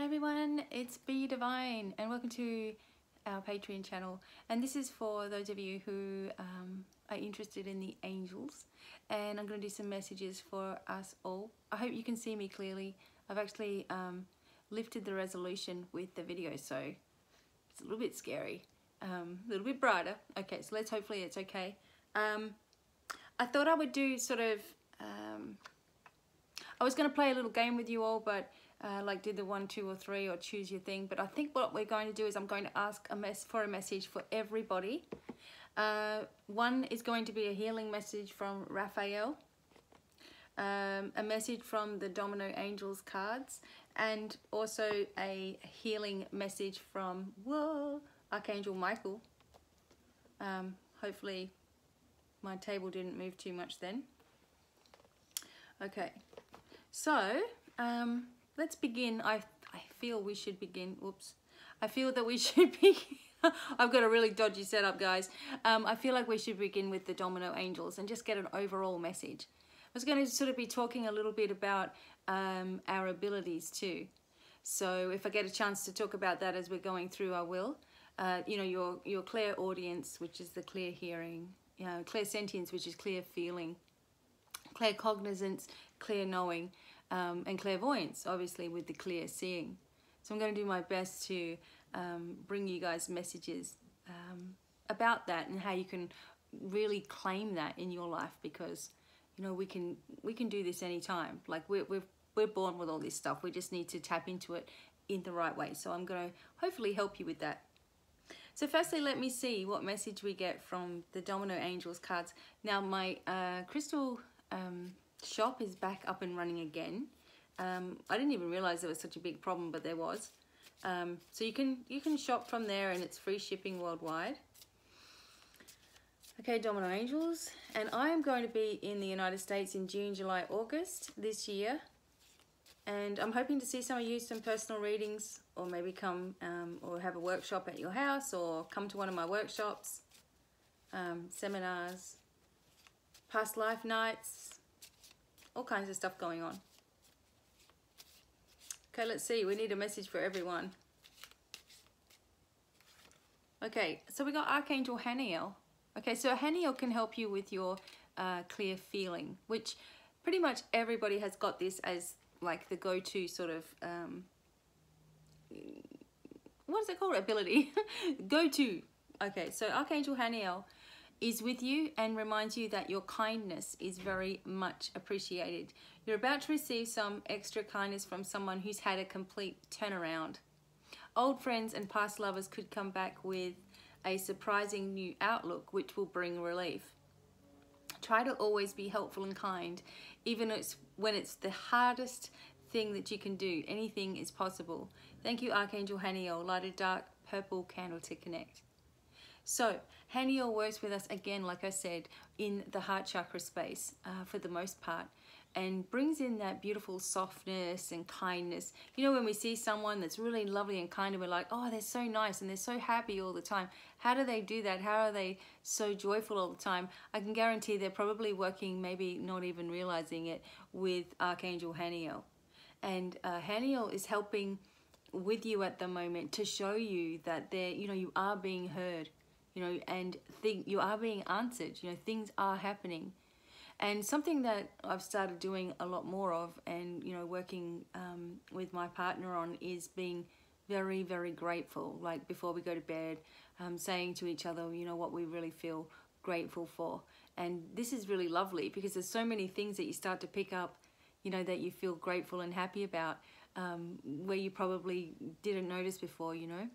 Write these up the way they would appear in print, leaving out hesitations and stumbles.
everyone, it's Be Divine and welcome to our Patreon channel, and this is for those of you who are interested in the angels, and I'm going to do some messages for us all. I hope you can see me clearly. I've actually lifted the resolution with the video, so it's a little bit scary, a little bit brighter. Okay, so hopefully it's okay. I thought I would do sort of I was going to play a little game with you all, but like do the 1, 2 or 3 or choose your thing. But I think what we're going to do is I'm going to ask for a message for everybody. One is going to be a healing message from Raphael, a message from the Domino Angels cards, and also a healing message from Archangel Michael. Hopefully my table didn't move too much then. Okay, so let's begin. I feel we should begin. Whoops. I feel that we should begin. I've got a really dodgy setup, guys. I feel like we should begin with the Domino Angels and just get an overall message. I was going to sort of be talking a little bit about our abilities too. So if I get a chance to talk about that as we're going through, I will. You know, your clairaudience, which is the clear hearing, you know, clairsentience, which is clear feeling, claircognizance, clear knowing, and clairvoyance, obviously, with the clear seeing. So I'm going to do my best to bring you guys messages about that and how you can really claim that in your life, because you know we can do this anytime. Like we're born with all this stuff. We just need to tap into it in the right way. So I'm going to hopefully help you with that. So firstly, let me see what message we get from the Domino Angels cards. Now my crystal shop is back up and running again. I didn't even realize there was such a big problem, but there was. So you can shop from there, and it's free shipping worldwide. Okay, Domino Angels, and I am going to be in the United States in June, July, August this year, and I'm hoping to see some of you, some personal readings, or maybe come or have a workshop at your house, or come to one of my workshops, seminars, past life nights, all kinds of stuff going on. Okay, let's see. We need a message for everyone. Okay, so we got Archangel Haniel. Okay, so Haniel can help you with your clear feeling, which pretty much everybody has got this as like the go-to sort of, what is it called? Ability. Go-to. Okay, so Archangel Haniel is with you and reminds you that your kindness is very much appreciated. You're about to receive some extra kindness from someone who's had a complete turnaround. Old friends and past lovers could come back with a surprising new outlook, which will bring relief. Try to always be helpful and kind, even when it's the hardest thing that you can do. Anything is possible. Thank you, Archangel Haniel. Light a dark purple candle to connect. So Haniel works with us again, like I said, in the heart chakra space for the most part, and brings in that beautiful softness and kindness. You know, when we see someone that's really lovely and kind, and we're like, oh, they're so nice and they're so happy all the time. How do they do that? How are they so joyful all the time? I can guarantee they're probably working, maybe not even realizing it, with Archangel Haniel. And Haniel is helping with you at the moment to show you that you are being heard. You know, and you are being answered. You know, things are happening. And something that I've started doing a lot more of, and you know, working with my partner on, is being very, very grateful. Like before we go to bed, saying to each other, you know, what we really feel grateful for. And this is really lovely because there's so many things that you start to pick up, you know, that you feel grateful and happy about, where you probably didn't notice before, you know.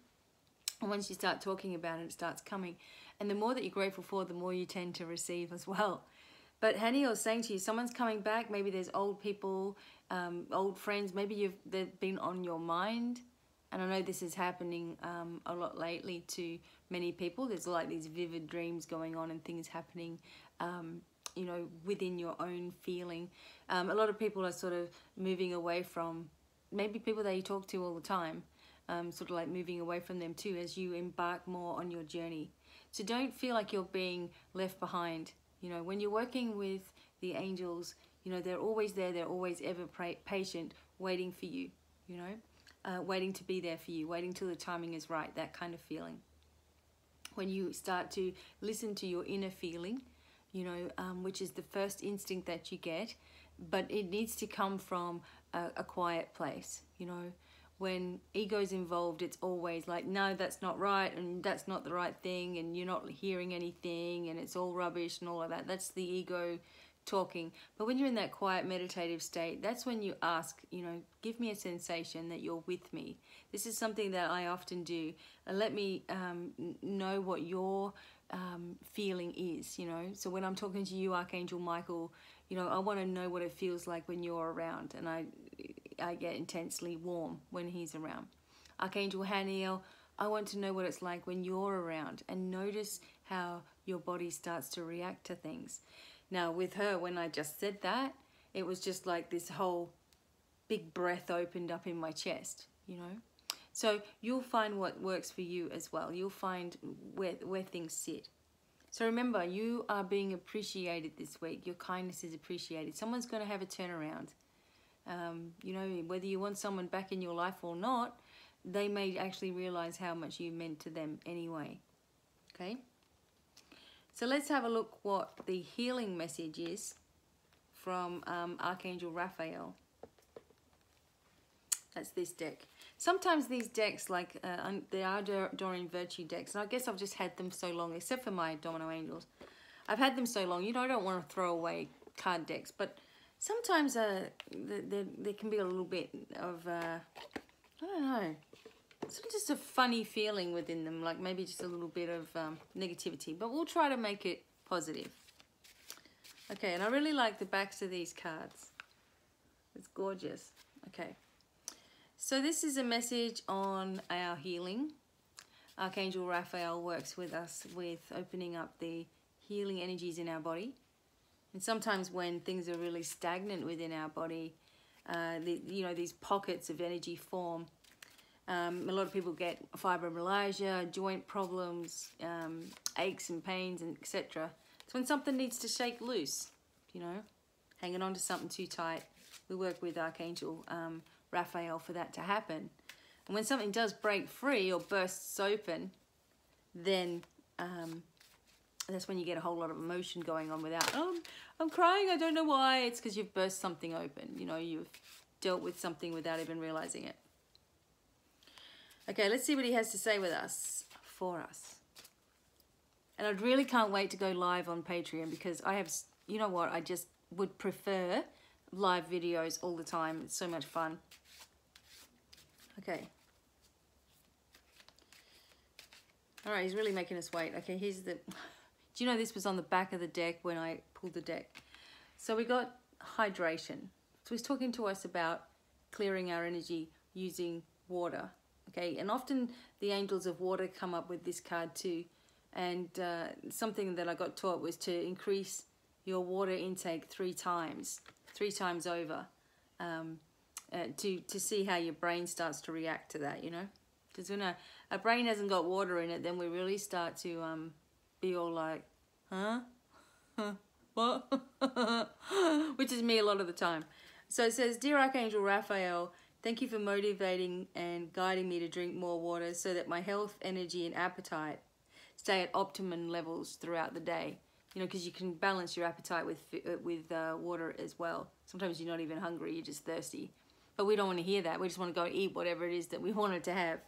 And once you start talking about it, it starts coming. And the more that you're grateful for, the more you tend to receive as well. But Haniel is saying to you, someone's coming back. Maybe there's old people, old friends. Maybe they've been on your mind. And I know this is happening a lot lately to many people. There's like these vivid dreams going on and things happening, you know, within your own feeling. A lot of people are sort of moving away from maybe people that you talk to all the time. Sort of like moving away from them too as you embark more on your journey. So don't feel like you're being left behind. You know, when you're working with the angels, you know, they're always there. They're always ever patient, waiting for you, you know. waiting to be there for you, waiting till the timing is right, that kind of feeling. When you start to listen to your inner feeling, you know, which is the first instinct that you get, but it needs to come from a quiet place, you know. When ego's involved, it's always like, no, that's not right, and that's not the right thing, and you're not hearing anything, and it's all rubbish and all of that. That's the ego talking. But when you're in that quiet meditative state, that's when you ask, you know, give me a sensation that you're with me. This is something that I often do. Let me know what your feeling is, you know. So when I'm talking to you, Archangel Michael, you know, I want to know what it feels like when you're around, and I get intensely warm when he's around. Archangel Haniel, I want to know what it's like when you're around, and notice how your body starts to react to things. Now with her, when I just said that, it was just like this whole big breath opened up in my chest, you know. So you'll find what works for you as well. You'll find where things sit. So remember, you are being appreciated this week. Your kindness is appreciated. Someone's going to have a turnaround. You know, whether you want someone back in your life or not, they may actually realize how much you meant to them anyway. Okay? So let's have a look what the healing message is from Archangel Raphael. That's this deck. Sometimes these decks, like they are Doreen Virtue decks, and I guess I've just had them so long, except for my Domino Angels. I've had them so long, you know, I don't want to throw away card decks, but sometimes there can be a little bit of, I don't know, sort of just a funny feeling within them, like maybe just a little bit of negativity, but we'll try to make it positive. Okay, and I really like the backs of these cards. It's gorgeous. Okay. So this is a message on our healing. Archangel Raphael works with us with opening up the healing energies in our body. And sometimes when things are really stagnant within our body, you know, these pockets of energy form. A lot of people get fibromyalgia, joint problems, aches and pains, and etc. It's when something needs to shake loose, you know, hanging on to something too tight. We work with Archangel Raphael for that to happen. And when something does break free or bursts open, then that's when you get a whole lot of emotion going on without, oh, I'm crying, I don't know why. It's because you've burst something open. You know, you've dealt with something without even realizing it. Okay, let's see what he has to say with us, for us. And I really can't wait to go live on Patreon, because I have, you know what, I just would prefer live videos all the time. It's so much fun. Okay. All right, he's really making us wait. Okay, here's the... Do you know this was on the back of the deck when I pulled the deck? So we got hydration. So he's talking to us about clearing our energy using water. Okay, and often the angels of water come up with this card too. And something that I got taught was to increase your water intake 3 times over, to see how your brain starts to react to that, you know. Because when a brain hasn't got water in it, then we really start to be all like, huh? What? Which is me a lot of the time. So it says, Dear Archangel Raphael, thank you for motivating and guiding me to drink more water so that my health, energy, and appetite stay at optimum levels throughout the day. You know, because you can balance your appetite with water as well. Sometimes you're not even hungry, you're just thirsty. But we don't want to hear that. We just want to go eat whatever it is that we wanted to have.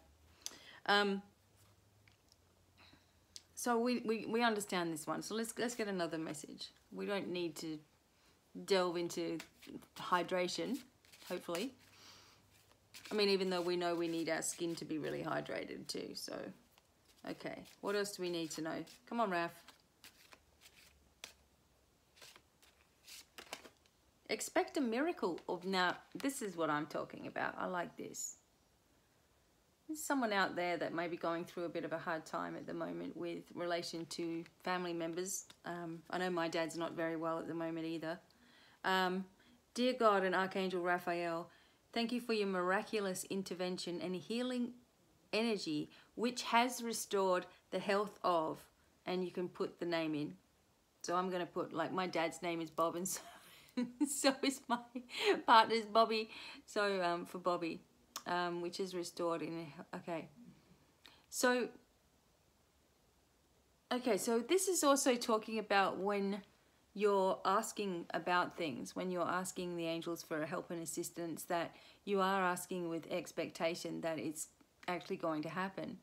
So we understand this one. So let's get another message. We don't need to delve into hydration, hopefully. I mean, even though we know we need our skin to be really hydrated too. So, okay. What else do we need to know? Come on, Raph. Expect a miracle. Now, this is what I'm talking about. I like this. There's someone out there that may be going through a bit of a hard time at the moment with relation to family members. I know my dad's not very well at the moment either. Dear God and Archangel Raphael, thank you for your miraculous intervention and healing energy, which has restored the health of, and you can put the name in. So I'm going to put, like, my dad's name is Bob, and so is my partner's Bobby. So for Bobby, which is restored in, okay. So this is also talking about when you're asking about things, when you're asking the angels for help and assistance, that you are asking with expectation that it's actually going to happen.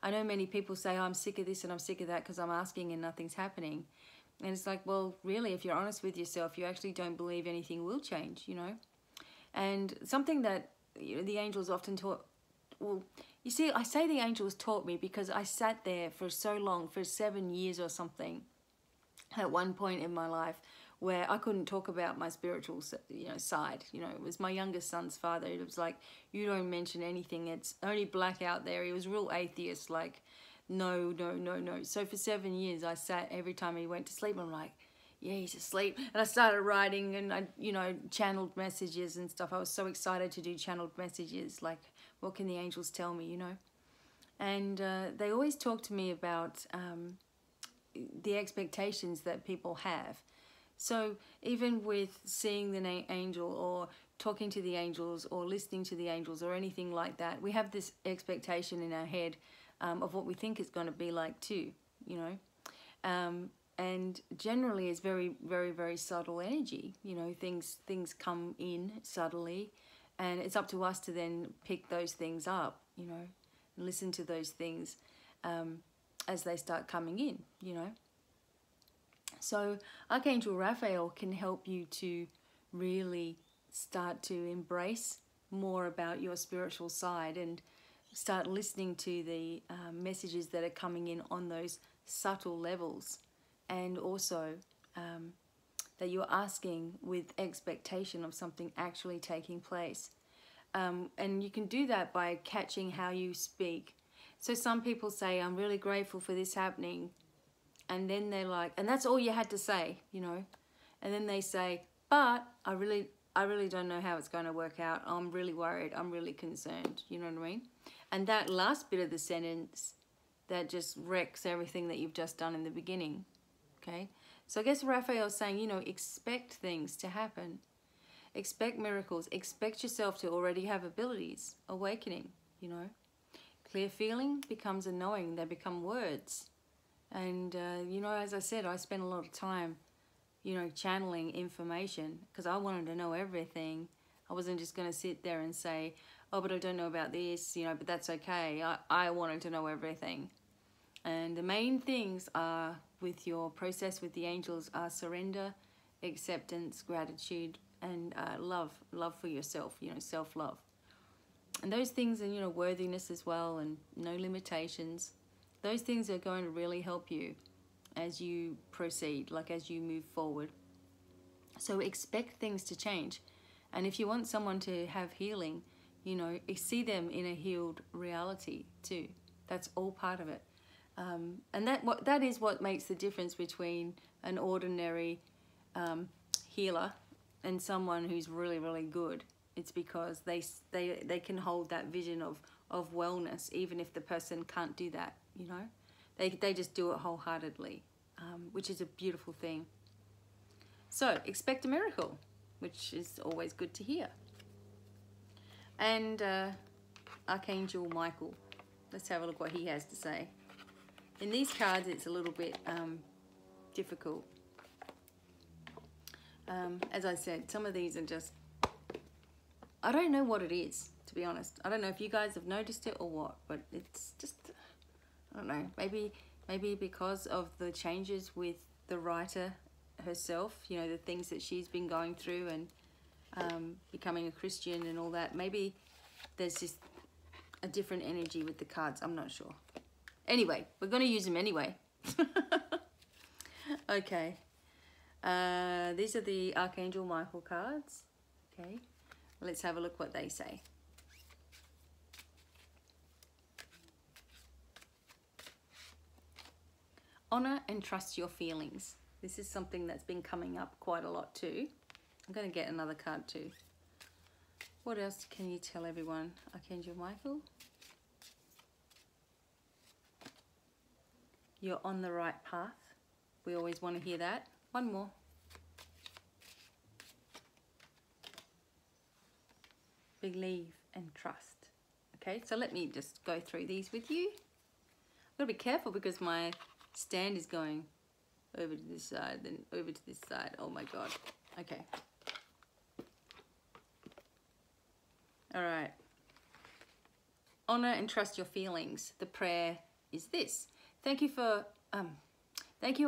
I know many people say, oh, I'm sick of this and I'm sick of that because I'm asking and nothing's happening. And it's like, well, really, if you're honest with yourself, you actually don't believe anything will change, you know. And something that, you know, the angels often taught, well, you see, I say the angels taught me because I sat there for so long, for 7 years or something, at one point in my life, where I couldn't talk about my spiritual, you know, side. You know, it was my youngest son's father. It was like, you don't mention anything. It's only black out there. He was real atheist, like, no, no, no, no. So for 7 years, I sat every time he went to sleep. I'm like, yeah, he's asleep. And I started writing and I, you know, channeled messages and stuff. I was so excited to do channeled messages. Like, what can the angels tell me, you know? And they always talk to me about the expectations that people have. So even with seeing the angel or talking to the angels or listening to the angels or anything like that, we have this expectation in our head of what we think it's going to be like too, you know. And generally it's very, very, very subtle energy. You know, things come in subtly, and it's up to us to then pick those things up, you know, and listen to those things as they start coming in, you know. So Archangel Raphael can help you to really start to embrace more about your spiritual side and start listening to the messages that are coming in on those subtle levels, and also that you're asking with expectation of something actually taking place. And you can do that by catching how you speak. So some people say, I'm really grateful for this happening. And then they're like, and that's all you had to say, you know. And then they say, but I really don't know how it's going to work out. I'm really worried. I'm really concerned. You know what I mean? And that last bit of the sentence, that just wrecks everything that you've just done in the beginning. Okay? So I guess Raphael's saying, you know, expect things to happen. Expect miracles. Expect yourself to already have abilities. Awakening, you know. Clear feeling becomes a knowing. They become words. And, you know, as I said, I spent a lot of time, you know, channeling information because I wanted to know everything. I wasn't just going to sit there and say, oh, but I don't know about this, you know, but that's okay. I wanted to know everything. And the main things are, with your process with the angels, are surrender, acceptance, gratitude, and love for yourself, you know, self-love. And those things are, you know, worthiness as well, and no limitations. Those things are going to really help you as you proceed, like as you move forward. So expect things to change. And if you want someone to have healing, you know, see them in a healed reality too. That's all part of it. And that is what makes the difference between an ordinary healer and someone who's really, really good. It's because they can hold that vision of wellness, even if the person can't do that, you know. They just do it wholeheartedly, which is a beautiful thing. So expect a miracle, which is always good to hear. And Archangel Michael, let's have a look what he has to say. In these cards, it's a little bit difficult. As I said, some of these are just, I don't know what it is, to be honest. I don't know if you guys have noticed it or what, but it's just, I don't know, maybe because of the changes with the writer herself, you know, the things that she's been going through and becoming a Christian and all that. Maybe there's just a different energy with the cards. I'm not sure. Anyway, we're going to use them anyway. Okay. These are the Archangel Michael cards. Okay. Let's have a look what they say. Honor and trust your feelings. This is something that's been coming up quite a lot too. I'm going to get another card too. What else can you tell everyone, Archangel Michael? You're on the right path. We always want to hear that. One more. Believe and trust. Okay, so let me just go through these with you. I've got to be careful because my stand is going over to this side, then over to this side. Oh my God. Okay. All right. Honor and trust your feelings. The prayer is this. Thank you,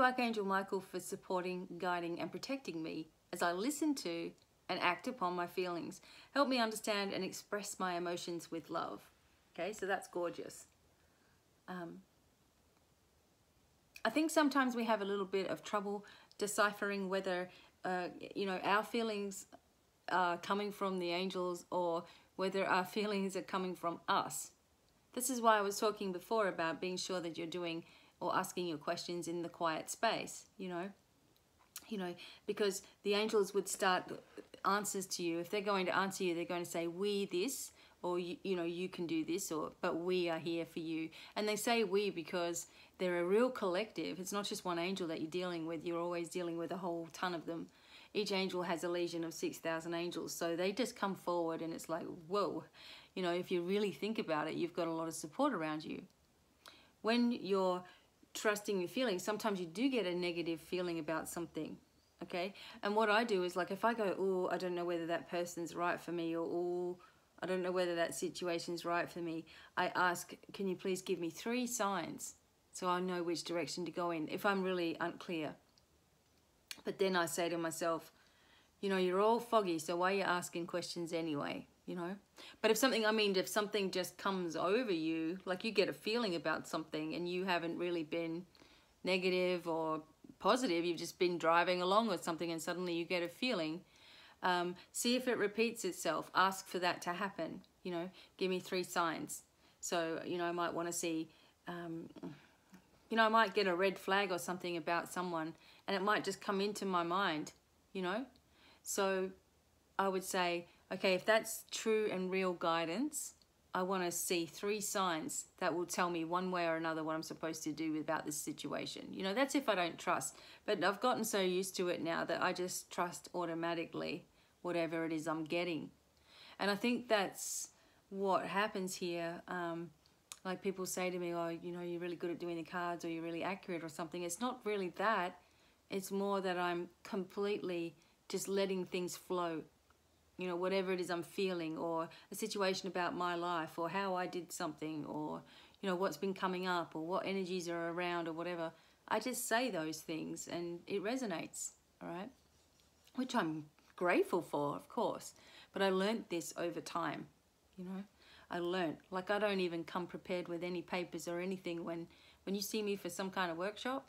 Archangel Michael, for supporting, guiding, and protecting me as I listen to and act upon my feelings. Help me understand and express my emotions with love. Okay, so that's gorgeous. I think sometimes we have a little bit of trouble deciphering whether, our feelings are coming from the angels or whether our feelings are coming from us. This is why I was talking before about being sure that you're doing or asking your questions in the quiet space, because the angels would start answers to you. If they're going to answer you, they're going to say, we this, or you can do this, but we are here for you. And they say we because they're a real collective. It's not just one angel that you're dealing with. You're always dealing with a whole ton of them. Each angel has a legion of 6,000 angels. So they just come forward and it's like, whoa, if you really think about it, you've got a lot of support around you. When you're trusting your feelings, sometimes you do get a negative feeling about something. Okay. And what I do is, like, if I go, oh, I don't know whether that person's right for me, or oh, I don't know whether that situation's right for me, I ask, can you please give me 3 signs so I know which direction to go in if I'm really unclear. But then I say to myself, you're all foggy, so why are you asking questions anyway, But if something just comes over you, like you get a feeling about something and you haven't really been negative or positive, you've just been driving along with something and suddenly you get a feeling, see if it repeats itself. Ask for that to happen. Give me 3 signs. So I might want to see, I might get a red flag or something about someone and it might just come into my mind, so I would say, okay, if that's true and real guidance, I want to see 3 signs that will tell me one way or another what I'm supposed to do about this situation. That's if I don't trust. But I've gotten so used to it now that I just trust automatically whatever it is I'm getting. And I think that's what happens here. Like people say to me, oh, you're really good at doing the cards, or you're really accurate or something. It's not really that. It's more that I'm completely just letting things flow. Whatever it is I'm feeling, or a situation about my life, or how I did something, or, what's been coming up, or what energies are around, or whatever. I just say those things and it resonates, all right? Which I'm grateful for, of course. But I learnt this over time, I learnt. Like, I don't even come prepared with any papers or anything. When you see me for some kind of workshop,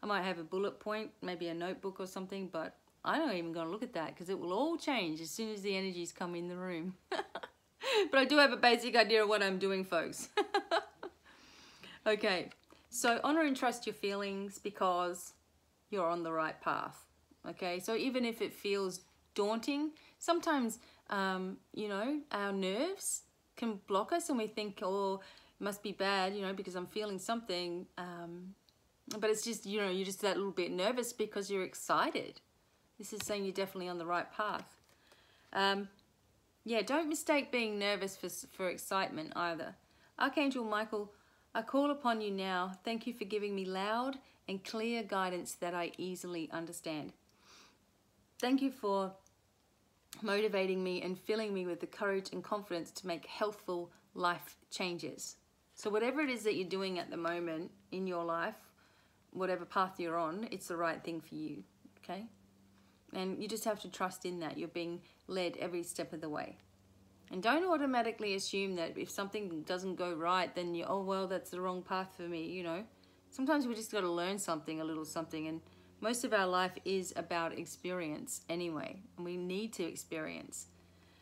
I might have a bullet point, maybe a notebook or something, but I'm not even going to look at that because it will all change as soon as the energies come in the room. But I do have a basic idea of what I'm doing, folks. Okay, so honor and trust your feelings because you're on the right path. Okay, so even if it feels daunting, sometimes, our nerves can block us and we think, oh, it must be bad, because I'm feeling something. But it's just, you're just that little bit nervous because you're excited. This is saying you're definitely on the right path. Yeah, don't mistake being nervous for excitement either. Archangel Michael, I call upon you now. Thank you for giving me loud and clear guidance that I easily understand. Thank you for motivating me and filling me with the courage and confidence to make healthful life changes. So whatever it is that you're doing at the moment in your life, whatever path you're on, it's the right thing for you, okay? And you just have to trust in that. You're being led every step of the way. And don't automatically assume that if something doesn't go right, then you, oh, well, that's the wrong path for me, Sometimes we just got to learn something, a little something. And most of our life is about experience anyway. And we need to experience.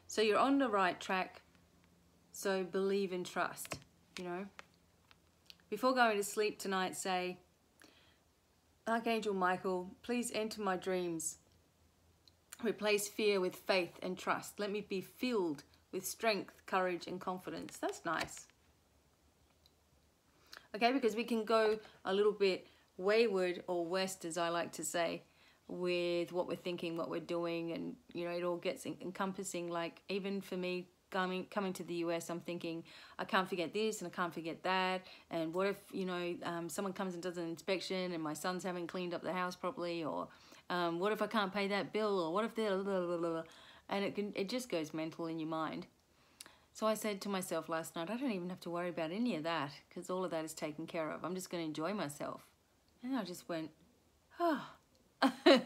So you're on the right track. So believe and trust, Before going to sleep tonight, say, Archangel Michael, please enter my dreams. Replace fear with faith and trust. Let me be filled with strength, courage, and confidence. That's nice. Okay, because we can go a little bit wayward or west, as I like to say, with what we're thinking, what we're doing, and, it all gets encompassing. Like, even for me coming to the US, I'm thinking, I can't forget this and I can't forget that. And what if, you know, someone comes and does an inspection and my sons haven't cleaned up the house properly, or what if I can't pay that bill, or what if they're blah, blah, blah, blah. And it just goes mental in your mind. So I said to myself last night, I don't even have to worry about any of that, because all of that is taken care of. I'm just going to enjoy myself. And I just went, oh,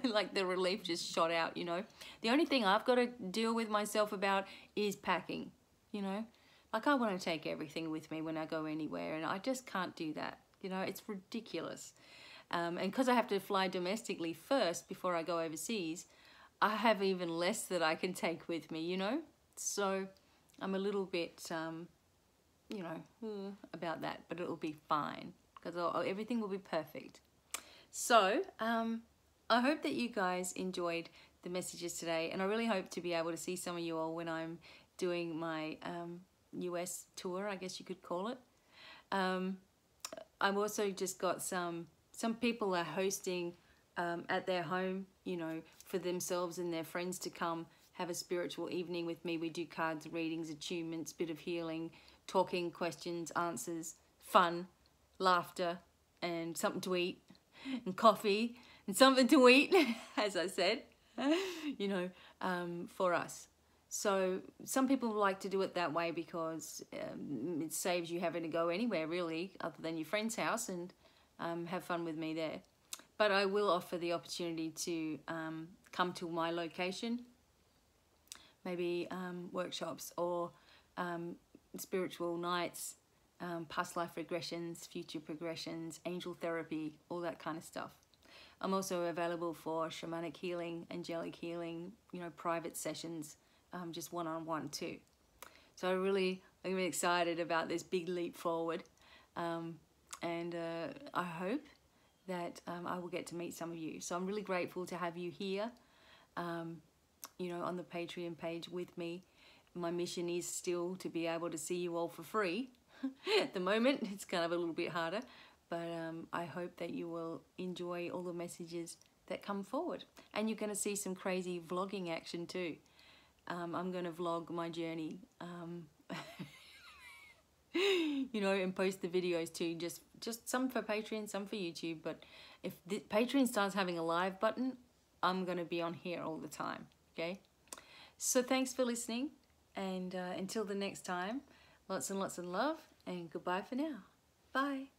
like the relief just shot out, you know. The only thing I've got to deal with myself about is packing, you know. Like, I want to take everything with me when I go anywhere, and I just can't do that. You know, it's ridiculous. And because I have to fly domestically first before I go overseas, I have even less that I can take with me, you know. So I'm a little bit, you know, about that, but it'll be fine, because everything will be perfect. So, I hope that you guys enjoyed the messages today, and I really hope to be able to see some of you all when I'm doing my US tour, I guess you could call it. I've also just got some people are hosting at their home, you know, for themselves and their friends to come have a spiritual evening with me. We do cards, readings, attunements, bit of healing, talking, questions, answers, fun, laughter, and something to eat, and coffee, and something to eat, as I said, you know, for us. So some people like to do it that way because it saves you having to go anywhere, really, other than your friend's house, and have fun with me there. But I will offer the opportunity to come to my location, maybe workshops or spiritual nights, past life regressions, future progressions, angel therapy, all that kind of stuff. I'm also available for shamanic healing, angelic healing, you know, private sessions, just one-on-one too. So I'm really excited about this big leap forward, and I hope that I will get to meet some of you. So I'm really grateful to have you here, you know, on the Patreon page with me. My mission is still to be able to see you all for free. At the moment, it's kind of a little bit harder, but I hope that you will enjoy all the messages that come forward. And you're going to see some crazy vlogging action too. I'm going to vlog my journey, you know, and post the videos too. Just some for Patreon, some for YouTube. But if the Patreon starts having a live button, I'm going to be on here all the time, okay? So thanks for listening, and until the next time, lots and lots of love, and goodbye for now. Bye.